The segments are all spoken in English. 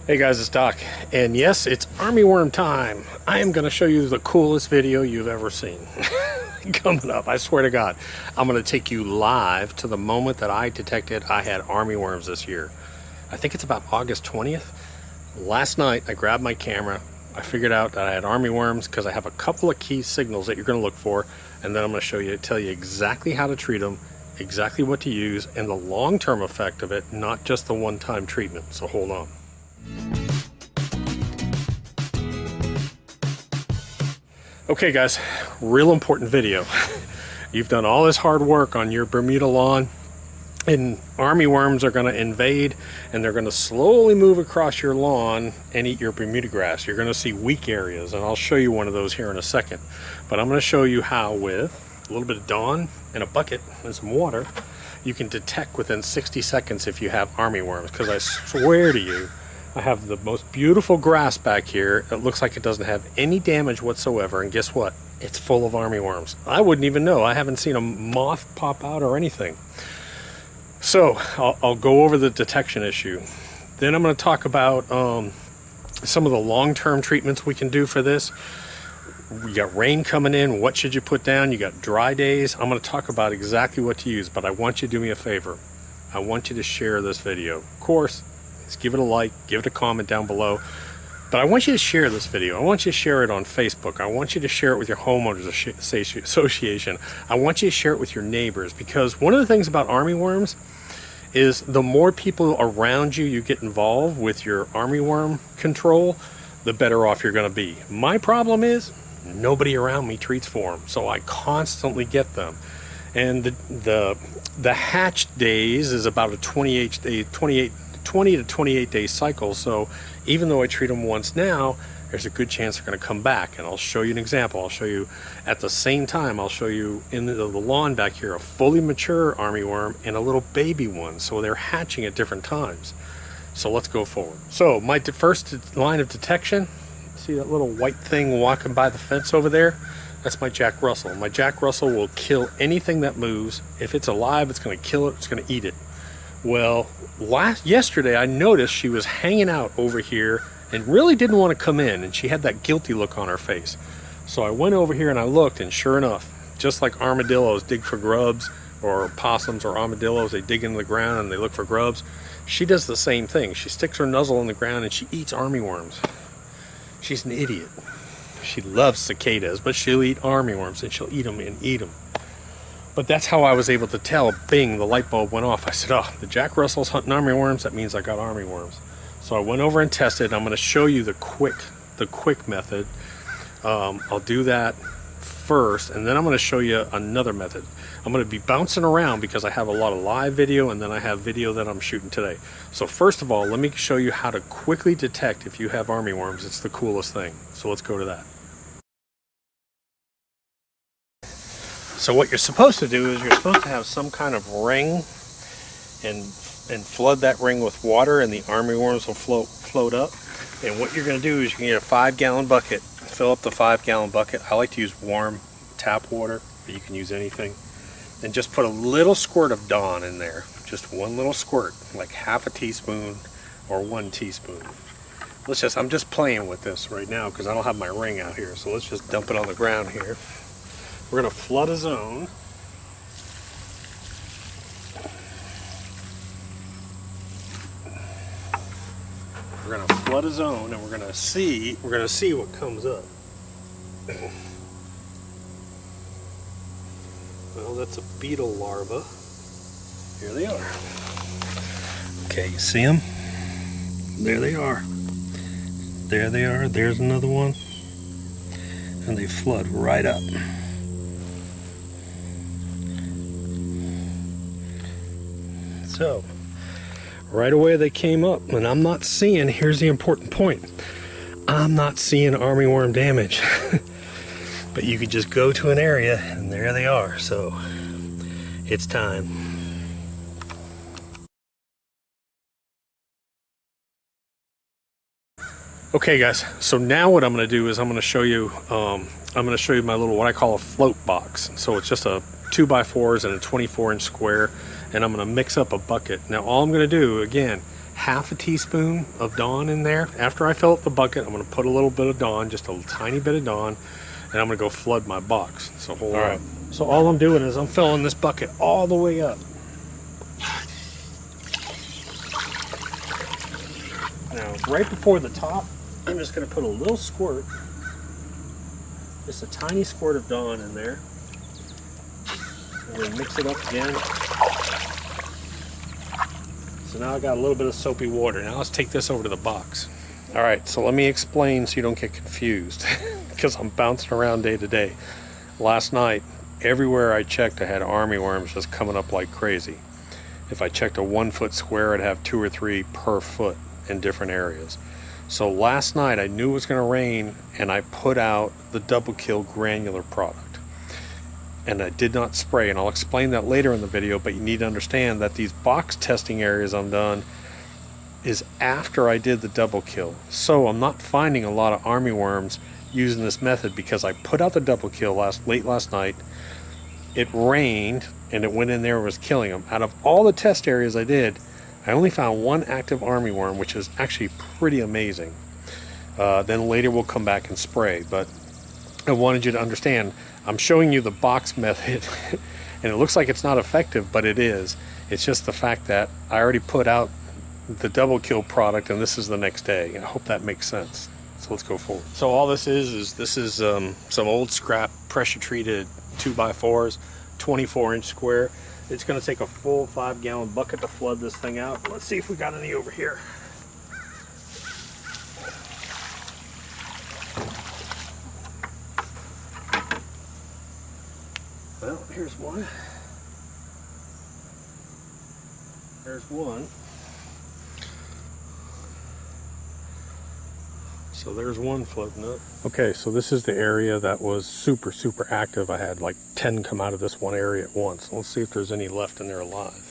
Hey guys, it's Doc, and yes, it's Armyworm time. I am going to show you the coolest video you've ever seen. Coming up, I swear to God, I'm going to take you live to the moment that I detected I had armyworms this year. I think it's about August 20th. Last night, I grabbed my camera. I figured out that I had armyworms because I have a couple of key signals that you're going to look for, and then I'm going to tell you exactly how to treat them, exactly what to use, and the long-term effect of it, not just the one-time treatment. So hold on. Okay guys, real important video. You've done all this hard work on your Bermuda lawn, and armyworms are going to invade, and they're going to slowly move across your lawn and eat your Bermuda grass. You're going to see weak areas, and I'll show you one of those here in a second. But I'm going to show you how, with a little bit of Dawn and a bucket and some water, you can detect within 60 seconds if you have armyworms. Because I swear to you, I have the most beautiful grass back here. It looks like it doesn't have any damage whatsoever, and guess what? It's full of armyworms. I wouldn't even know. I haven't seen a moth pop out or anything. So I'll go over the detection issue. Then I'm going to talk about some of the long-term treatments we can do for this. You got rain coming in. What should you put down? You got dry days. I'm going to talk about exactly what to use, but I want you to do me a favor. I want you to share this video. Of course, just give it a like, give it a comment down below. But I want you to share this video. I want you to share it on Facebook. I want you to share it with your homeowners association. I want you to share it with your neighbors, because one of the things about armyworms is the more people around you get involved with your armyworm control, the better off you're going to be. My problem is nobody around me treats for them, so I constantly get them. And the hatch days is about a 20 to 28 day cycle. So even though I treat them once now, there's a good chance they're going to come back. And I'll show you an example. I'll show you at the same time, I'll show you in the lawn back here a fully mature armyworm and a little baby one. So they're hatching at different times. So let's go forward. So my first line of detection, see that little white thing walking by the fence over there? That's my Jack Russell. My Jack Russell will kill anything that moves. If it's alive, it's going to kill it, it's going to eat it. Well, yesterday I noticed she was hanging out over here and really didn't want to come in, and she had that guilty look on her face. So I went over here and I looked, and sure enough, just like armadillos dig for grubs, or possums or armadillos, they dig into the ground and they look for grubs, she does the same thing. She sticks her muzzle in the ground and she eats armyworms. She's an idiot. She loves cicadas, but she'll eat armyworms, and she'll eat them and eat them. But that's how I was able to tell. Bing, the light bulb went off. I said, oh, the Jack Russell's hunting armyworms, that means I got armyworms. So I went over and tested. I'm going to show you the quick method. I'll do that first, and then I'm going to show you another method. I'm going to be bouncing around because I have a lot of live video, and then I have video that I'm shooting today. So first of all, let me show you how to quickly detect if you have armyworms. It's the coolest thing. So let's go to that. So what you're supposed to do is you're supposed to have some kind of ring and flood that ring with water, and the armyworms will float up. And what you're going to do is you can get a 5-gallon bucket, fill up the 5-gallon bucket. I like to use warm tap water, but you can use anything. And just put a little squirt of Dawn in there. Just one little squirt, like half a teaspoon or 1 teaspoon. I'm just playing with this right now because I don't have my ring out here. So let's just dump it on the ground here. We're going to flood a zone. We're going to flood a zone, and we're going to see what comes up. Well, that's a beetle larva. Here they are. Okay, you see them? There they are. There they are. There's another one. And they flood right up. So, right away they came up, and I'm not seeing, here's the important point, I'm not seeing armyworm damage. But you could just go to an area, and there they are. So, it's time. Okay guys, so now what I'm going to do is I'm going to show you my little, what I call a float box. So it's just a 2x4s and a 24-inch square, and I'm going to mix up a bucket. Now all I'm going to do, again, half a teaspoon of Dawn in there. After I fill up the bucket, I'm going to put a little bit of Dawn, just a tiny bit of Dawn, and I'm going to go flood my box. So hold on. Right. So all I'm doing is I'm filling this bucket all the way up. Now, right before the top, I'm just going to put a little squirt, just a tiny squirt of Dawn in there. I'm going to mix it up again. So now I got a little bit of soapy water. Now let's take this over to the box. All right, so let me explain so you don't get confused, because I'm bouncing around day to day. Last night, everywhere I checked, I had armyworms just coming up like crazy. If I checked a 1 foot square, I'd have 2 or 3 per foot in different areas. So last night I knew it was going to rain, and I put out the double kill granular product. And I did not spray, and I'll explain that later in the video, but you need to understand that these box testing areas I'm done is after I did the double kill. So I'm not finding a lot of armyworms using this method because I put out the double kill late last night. It rained and it went in there and was killing them. Out of all the test areas I did, I only found 1 active armyworm, which is actually pretty amazing. Then later we'll come back and spray, but I wanted you to understand, I'm showing you the box method and it looks like it's not effective, but it is. It's just the fact that I already put out the double kill product and this is the next day. I hope that makes sense. So let's go forward. So all this is some old scrap pressure treated 2x4s, 24-inch square. It's going to take a full 5-gallon bucket to flood this thing out. Let's see if we got any over here. Well, here's one. There's one. So there's one floating up. Okay, so this is the area that was super active. I had like 10 come out of this one area at once. Let's see if there's any left in there alive.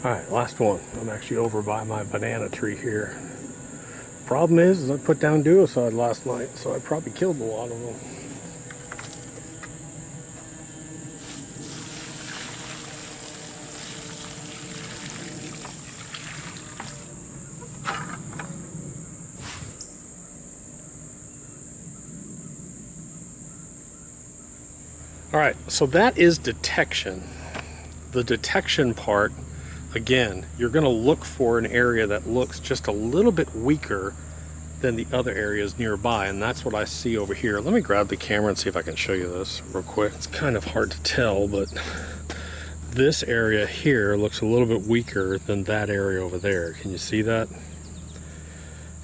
Alright, last one. I'm actually over by my banana tree here. Problem is I put down duocide last night, so I probably killed a lot of them. Alright, so that is detection. The detection part, again, you're going to look for an area that looks just a little bit weaker than the other areas nearby, and that's what I see over here. Let me grab the camera and see if I can show you this real quick. It's kind of hard to tell, but this area here looks a little bit weaker than that area over there. Can you see that?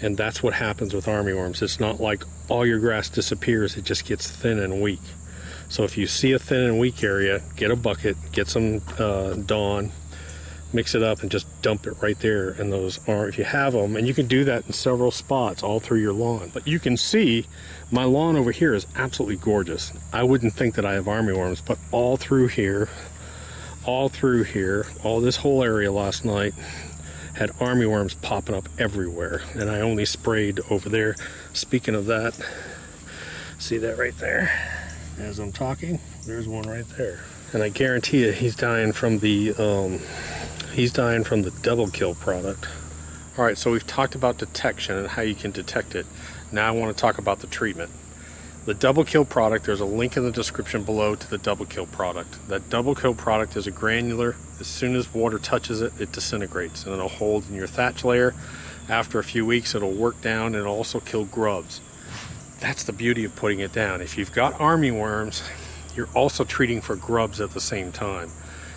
And that's what happens with armyworms. It's not like all your grass disappears, it just gets thin and weak. So if you see a thin and weak area, get a bucket, get some Dawn, mix it up and just dump it right there in those, or if you have them, and you can do that in several spots all through your lawn. But you can see my lawn over here is absolutely gorgeous. I wouldn't think that I have armyworms, but all through here, all this whole area last night had armyworms popping up everywhere, and I only sprayed over there. Speaking of that, see that right there? As I'm talking, there's one right there. And I guarantee you he's dying from the double kill product. All right, so we've talked about detection and how you can detect it. Now I want to talk about the treatment. The double kill product, there's a link in the description below to the double kill product. That double kill product is a granular. As soon as water touches it, it disintegrates and it'll hold in your thatch layer. After a few weeks, it'll work down and it'll also kill grubs. That's the beauty of putting it down. If you've got armyworms, you're also treating for grubs at the same time.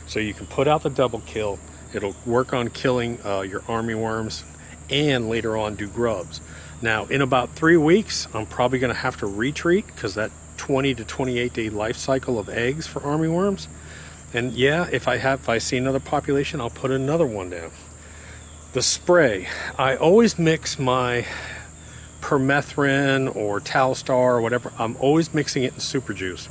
So you can put out the double kill, it'll work on killing your armyworms and later on do grubs. Now in about 3 weeks, I'm probably gonna have to retreat because that 20 to 28 day life cycle of eggs for armyworms. And yeah, if I see another population, I'll put another one down. The spray, I always mix my permethrin or Talstar or whatever, I'm always mixing it in super juice.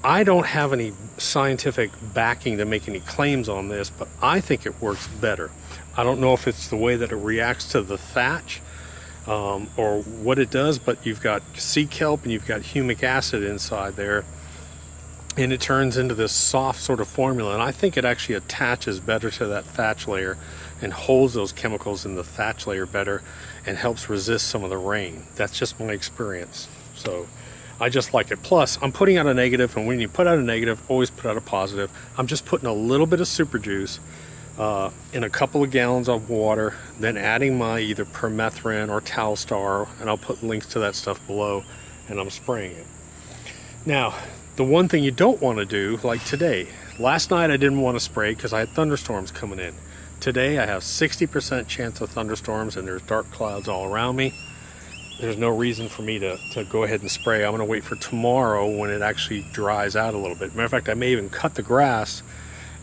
I don't have any scientific backing to make any claims on this, but I think it works better. I don't know if it's the way that it reacts to the thatch or what it does, but you've got sea kelp and you've got humic acid inside there, and it turns into this soft sort of formula, and I think it actually attaches better to that thatch layer and holds those chemicals in the thatch layer better and helps resist some of the rain. That's just my experience. So I just like it. Plus, I'm putting out a negative, and when you put out a negative, always put out a positive. I'm just putting a little bit of super juice in a couple of gallons of water, then adding my either permethrin or Talstar, and I'll put links to that stuff below, and I'm spraying it. Now, the one thing you don't want to do, like today, last night I didn't want to spray because I had thunderstorms coming in. Today I have 60% chance of thunderstorms, and there's dark clouds all around me. There's no reason for me to go ahead and spray. I'm going to wait for tomorrow when it actually dries out a little bit. Matter of fact, I may even cut the grass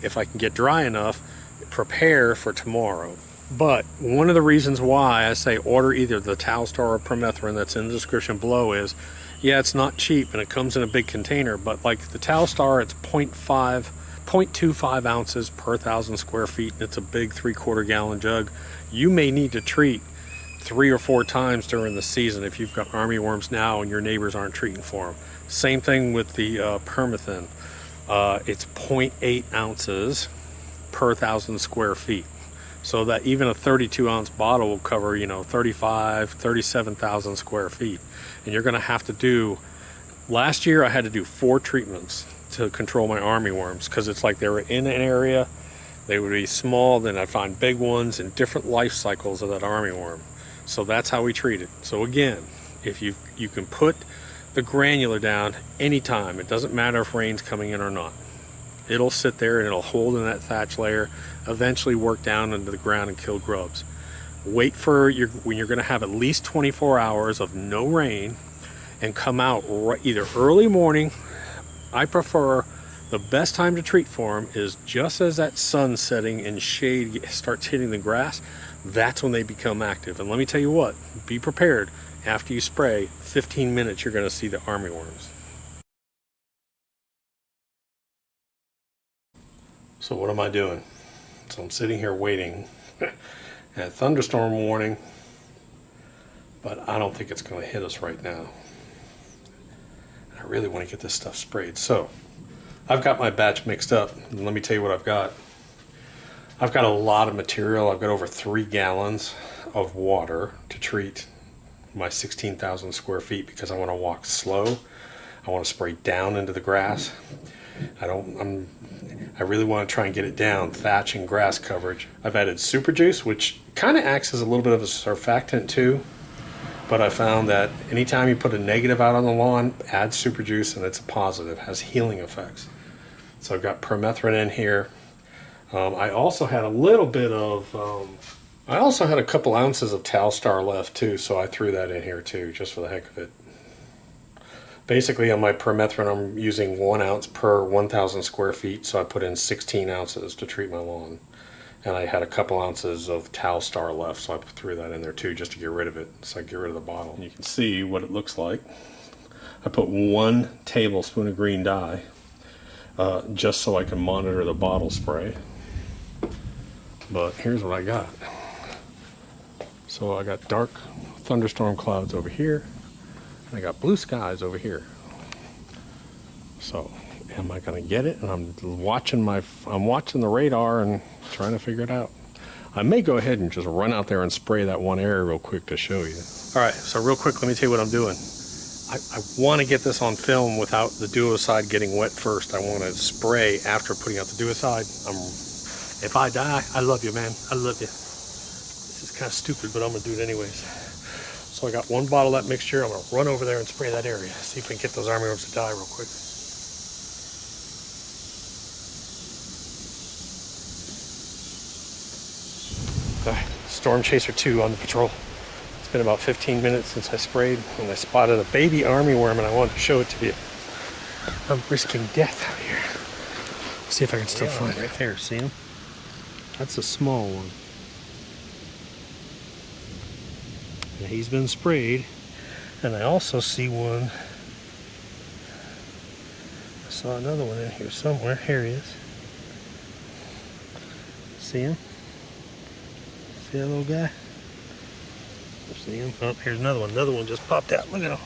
if I can get dry enough, prepare for tomorrow. But one of the reasons why I say order either the Talstar or permethrin that's in the description below is, yeah, it's not cheap and it comes in a big container, but like the Talstar, it's 0.25 ounces per 1,000 square feet, and it's a big 3/4 gallon jug. You may need to treat 3 or 4 times during the season if you've got armyworms now and your neighbors aren't treating for them. Same thing with the permethrin. It's 0.8 ounces per 1,000 square feet. So that even a 32 ounce bottle will cover, 37,000 square feet. And you're gonna have to do, last year I had to do 4 treatments to control my armyworms, because it's like they were in an area, they would be small, then I'd find big ones and different life cycles of that armyworm. So that's how we treat it. So again, if you can put the granular down anytime, it doesn't matter if rain's coming in or not. It'll sit there and it'll hold in that thatch layer, eventually work down into the ground and kill grubs. Wait for when you're going to have at least 24 hours of no rain, and come out either early morning. I prefer, the best time to treat for them is just as that sun setting and shade starts hitting the grass. That's when they become active. And let me tell you what, be prepared. After you spray, 15 minutes, you're going to see the armyworms. So what am I doing? So I'm sitting here waiting. A thunderstorm warning, but I don't think it's going to hit us right now. I really want to get this stuff sprayed. So I've got my batch mixed up, and let me tell you what I've got. I've got a lot of material. I've got over 3 gallons of water to treat my 16,000 square feet, because I want to walk slow. I want to spray down into the grass. I really want to try and get it down, thatch and grass coverage. I've added super juice, which kind of acts as a little bit of a surfactant too, but I found that anytime you put a negative out on the lawn, add super juice and it's a positive, has healing effects. So I've got permethrin in here. I also had a little bit of, I also had a couple ounces of Talstar left too, so I threw that in here too, just for the heck of it. Basically on my permethrin, I'm using 1 ounce per 1,000 square feet, so I put in 16 ounces to treat my lawn. And I had a couple ounces of Talstar left, so I threw that in there too, just to get rid of it. So I get rid of the bottle. And you can see what it looks like. I put 1 tablespoon of green dye, just so I can monitor the bottle spray. But here's what I got. So I got dark thunderstorm clouds over here. I got blue skies over here. So am I gonna get it? And I'm watching the radar and trying to figure it out. I may go ahead and just run out there and spray that one area real quick to show you. All right, so real quick, let me tell you what I'm doing. I want to get this on film without the duocide getting wet first. I want to spray after putting out the duocide. If I die, I love you, man. I love you. This is kind of stupid, but I'm gonna do it anyways. So I got 1 bottle of that mixture. I'm going to run over there and spray that area. See if we can get those armyworms to die real quick. All right, Storm Chaser 2 on the patrol. It's been about 15 minutes since I sprayed, and I spotted a baby armyworm, and I wanted to show it to you. I'm risking death out here. See if I can still find it. Right there, see him? That's a small one. And he's been sprayed. And I also see one. I saw another one in here somewhere. Here he is. See him? See that little guy? See him? Oh, here's another one. Another one just popped out. Look at him.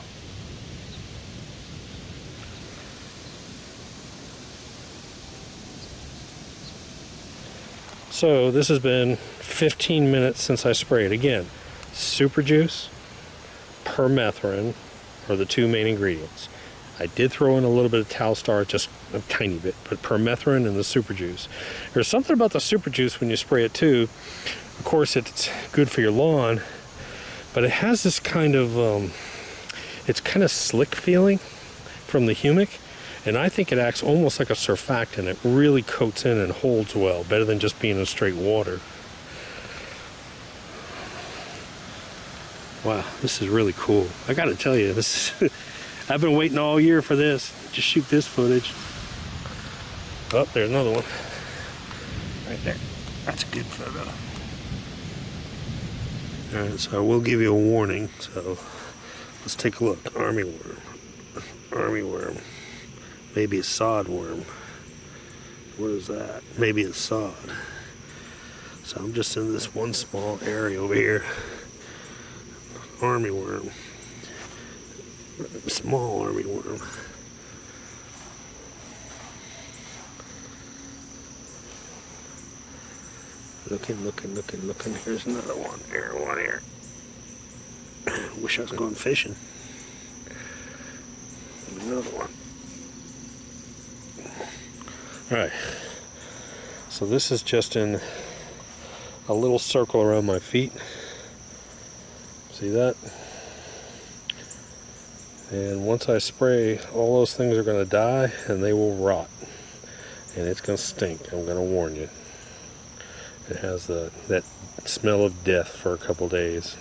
So this has been 15 minutes since I sprayed. Again, super juice, permethrin are the two main ingredients. I did throw in a little bit of Talstar, just a tiny bit, but permethrin and the super juice. There's something about the super juice when you spray it too. Of course, it's good for your lawn, but it has this kind of, it's kind of slick feeling from the humic. And I think it acts almost like a surfactant. It really coats in and holds well, better than just being in straight water. Wow, this is really cool. I gotta tell you, this I've been waiting all year for this. Just shoot this footage. Oh, there's another one. Right there. That's a good photo. Alright, so I will give you a warning. So let's take a look. Armyworm. Armyworm. Maybe a sod worm. What is that? Maybe a sod. So I'm just in this one small area over here. Armyworm. Small armyworm. Looking. Here's another one. Here, one here. Wish I was going fishing. Another one. Alright, so this is just in a little circle around my feet. See that? And once I spray, all those things are going to die and they will rot. And it's going to stink, I'm going to warn you. It has that smell of death for a couple days.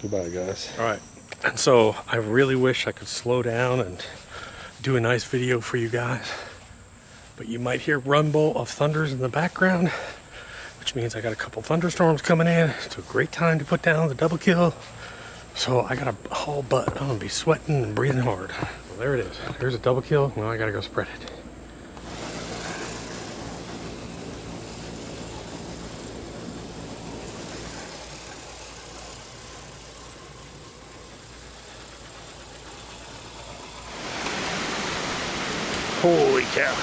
Goodbye, guys. Alright, and so I really wish I could slow down and do a nice video for you guys, but you might hear rumble of thunders in the background, which means I got a couple thunderstorms coming in. It's a great time to put down the double kill, so I gotta haul butt. I'm gonna be sweating and breathing hard. Well, there it is. There's a double kill. Now I gotta go spread it. Holy cow.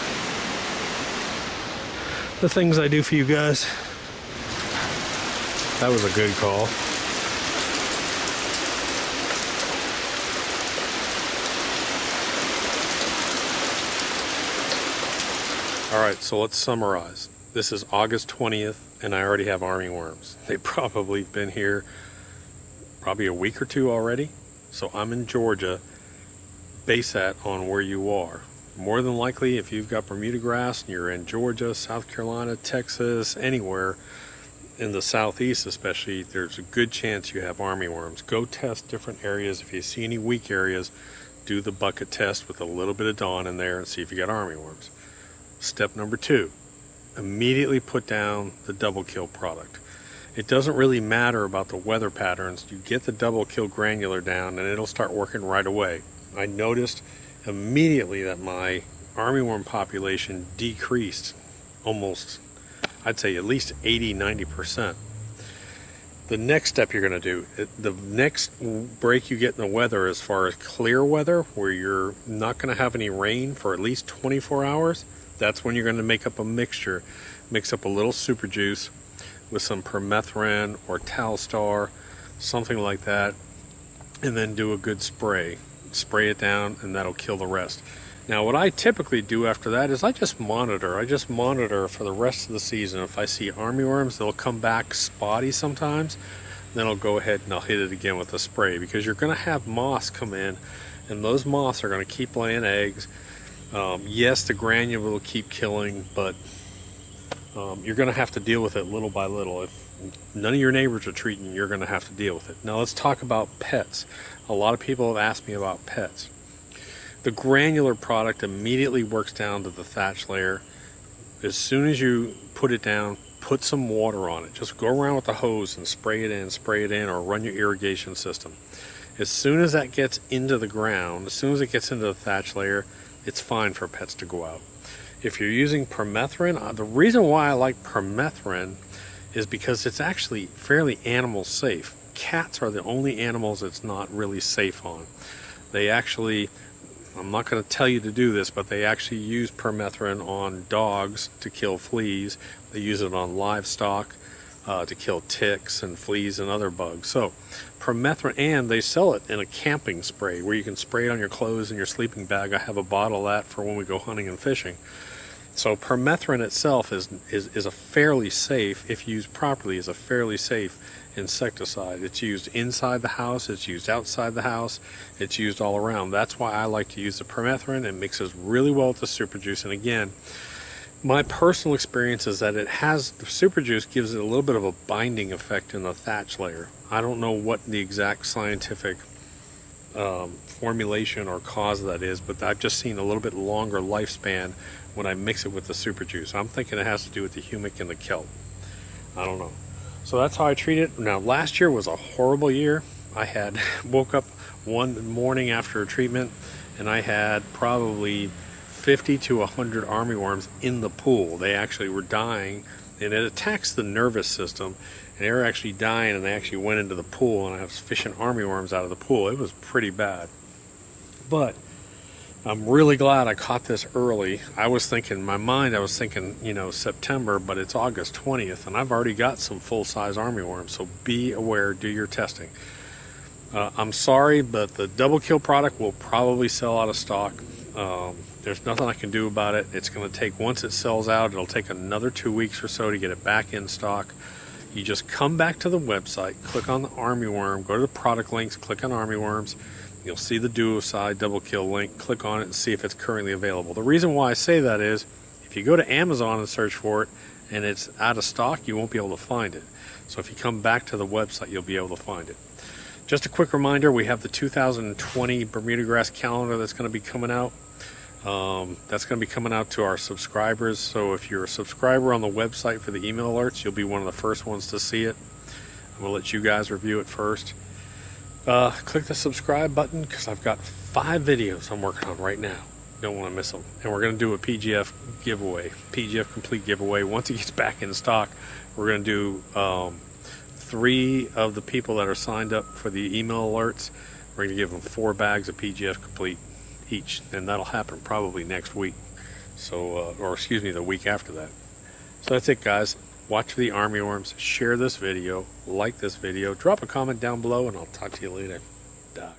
The things I do for you guys. That was a good call. Alright, so let's summarize. This is August 20th and I already have armyworms. They've probably been here probably a week or two already. So I'm in Georgia. Base that on where you are. More than likely, if you've got Bermuda grass and you're in Georgia, South Carolina, Texas, anywhere in the southeast especially, there's a good chance you have armyworms. Go test different areas. If you see any weak areas, do the bucket test with a little bit of Dawn in there and see if you got armyworms. Step number 2, immediately put down the double kill product. It doesn't really matter about the weather patterns. You get the double kill granular down and it'll start working right away. I noticed immediately that my armyworm population decreased almost, I'd say at least 80-90%. The next step you're going to do, the next break you get in the weather as far as clear weather, where you're not going to have any rain for at least 24 hours, that's when you're going to make up a mixture. Mix up a little super juice with some permethrin or Talstar, something like that, and then do a good spray. Spray it down and that'll kill the rest. Now what I typically do after that is I just monitor for the rest of the season. If I see armyworms, they'll come back spotty sometimes, then I'll go ahead and I'll hit it again with a spray, because you're going to have moths come in and those moths are going to keep laying eggs. Yes, the granule will keep killing, but you're going to have to deal with it little by little. If none of your neighbors are treating, you're going to have to deal with it. Now let's talk about pets. A lot of people have asked me about pets. The granular product immediately works down to the thatch layer. As soon as you put it down, put some water on it. Just go around with the hose and spray it in, or run your irrigation system. As soon as that gets into the ground, as soon as it gets into the thatch layer, it's fine for pets to go out. If you're using permethrin, the reason why I like permethrin is because it's actually fairly animal safe. Cats are the only animals it's not really safe on. They actually, I'm not going to tell you to do this, but they actually use permethrin on dogs to kill fleas. They use it on livestock to kill ticks and fleas and other bugs. So permethrin, and they sell it in a camping spray where you can spray it on your clothes and your sleeping bag. I have a bottle of that for when we go hunting and fishing. So permethrin itself is a fairly safe, if used properly, is a fairly safe insecticide. It's used inside the house, it's used outside the house, it's used all around. That's why I like to use the permethrin. It mixes really well with the super juice. And again, my personal experience is that the super juice gives it a little bit of a binding effect in the thatch layer. I don't know what the exact scientific formulation or cause of that is, but I've just seen a little bit longer lifespan when I mix it with the super juice. I'm thinking it has to do with the humic and the kelp. I don't know. So that's how I treat it. Now, last year was a horrible year. I had woke up one morning after a treatment and I had probably 50 to 100 armyworms in the pool. They actually were dying, and it attacks the nervous system, and they were actually dying, and they actually went into the pool, and I was fishing armyworms out of the pool. It was pretty bad. But I'm really glad I caught this early. I was thinking, in my mind, I was thinking, September, but it's August 20th, and I've already got some full-size armyworms, so be aware, do your testing. I'm sorry, but the double kill product will probably sell out of stock. There's nothing I can do about it. It's going to take, once it sells out, it'll take another 2 weeks or so to get it back in stock. You just come back to the website, click on the Armyworm, go to the product links, click on Armyworms. You'll see the duocide double kill link. Click on it and see if it's currently available. The reason why I say that is if you go to Amazon and search for it and it's out of stock, you won't be able to find it. So if you come back to the website, you'll be able to find it. Just a quick reminder, we have the 2020 Bermuda grass calendar that's going to be coming out. That's going to be coming out to our subscribers. So if you're a subscriber on the website for the email alerts, you'll be one of the first ones to see it. We'll let you guys review it first. Click the subscribe button because I've got 5 videos I'm working on right now. Don't want to miss them. And we're going to do a Pgf giveaway, Pgf complete giveaway. Once it gets back in stock, we're going to do 3 of the people that are signed up for the email alerts. We're going to give them 4 bags of Pgf complete each, and that'll happen probably next week. So, the week after that. So that's it, guys. Watch for the armyworms, share this video, like this video, drop a comment down below, and I'll talk to you later. Doc.